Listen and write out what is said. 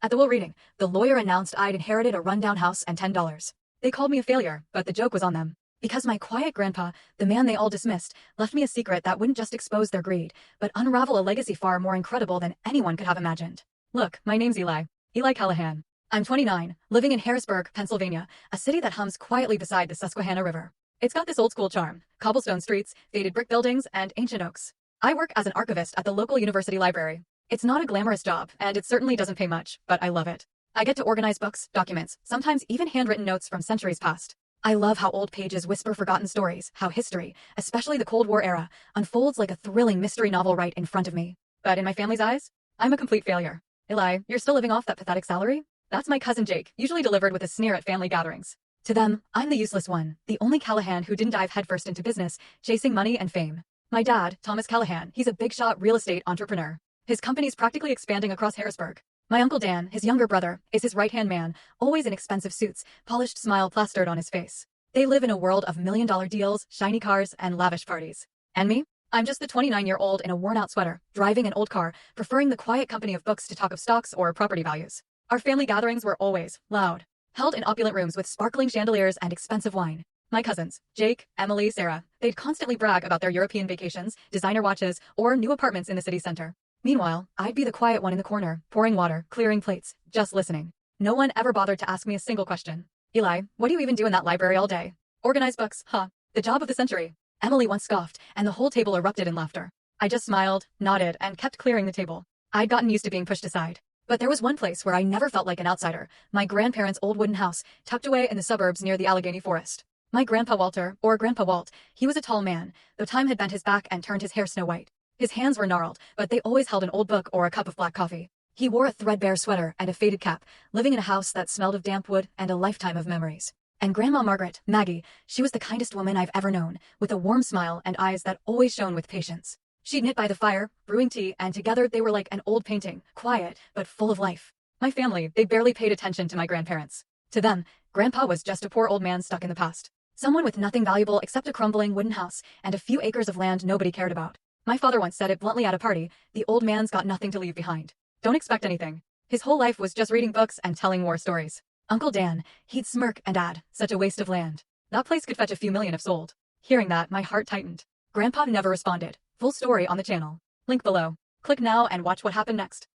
At the will reading, the lawyer announced I'd inherited a rundown house and $10. They called me a failure, but the joke was on them. Because my quiet grandpa, the man they all dismissed, left me a secret that wouldn't just expose their greed, but unravel a legacy far more incredible than anyone could have imagined. Look, my name's Eli. Eli Callahan. I'm 29, living in Harrisburg, Pennsylvania, a city that hums quietly beside the Susquehanna River. It's got this old-school charm: cobblestone streets, faded brick buildings, and ancient oaks. I work as an archivist at the local university library. It's not a glamorous job, and it certainly doesn't pay much, but I love it. I get to organize books, documents, sometimes even handwritten notes from centuries past. I love how old pages whisper forgotten stories, how history, especially the Cold War era, unfolds like a thrilling mystery novel right in front of me. But in my family's eyes, I'm a complete failure. Eli, you're still living off that pathetic salary? That's my cousin Jake, usually delivered with a sneer at family gatherings. To them, I'm the useless one, the only Callahan who didn't dive headfirst into business, chasing money and fame. My dad, Thomas Callahan, he's a big-shot real estate entrepreneur. His company's practically expanding across Harrisburg. My Uncle Dan, his younger brother, is his right-hand man, always in expensive suits, polished smile plastered on his face. They live in a world of million-dollar deals, shiny cars, and lavish parties. And me? I'm just the 29-year-old in a worn-out sweater, driving an old car, preferring the quiet company of books to talk of stocks or property values. Our family gatherings were always loud, held in opulent rooms with sparkling chandeliers and expensive wine. My cousins, Jake, Emily, Sarah, they'd constantly brag about their European vacations, designer watches, or new apartments in the city center. Meanwhile, I'd be the quiet one in the corner, pouring water, clearing plates, just listening. No one ever bothered to ask me a single question. Eli, what do you even do in that library all day? Organize books, huh? The job of the century. Emily once scoffed, and the whole table erupted in laughter. I just smiled, nodded, and kept clearing the table. I'd gotten used to being pushed aside. But there was one place where I never felt like an outsider: my grandparents' old wooden house, tucked away in the suburbs near the Allegheny Forest. My Grandpa Walter, or Grandpa Walt, he was a tall man, though time had bent his back and turned his hair snow white. His hands were gnarled, but they always held an old book or a cup of black coffee. He wore a threadbare sweater and a faded cap, living in a house that smelled of damp wood and a lifetime of memories. And Grandma Margaret, Maggie, she was the kindest woman I've ever known, with a warm smile and eyes that always shone with patience. She'd knit by the fire, brewing tea, and together they were like an old painting, quiet, but full of life. My family, they barely paid attention to my grandparents. To them, Grandpa was just a poor old man stuck in the past. Someone with nothing valuable except a crumbling wooden house and a few acres of land nobody cared about. My father once said it bluntly at a party: the old man's got nothing to leave behind. Don't expect anything. His whole life was just reading books and telling war stories. Uncle Dan, he'd smirk and add, such a waste of land. That place could fetch a few million if sold. Hearing that, my heart tightened. Grandpa never responded. Full story on the channel. Link below. Click now and watch what happened next.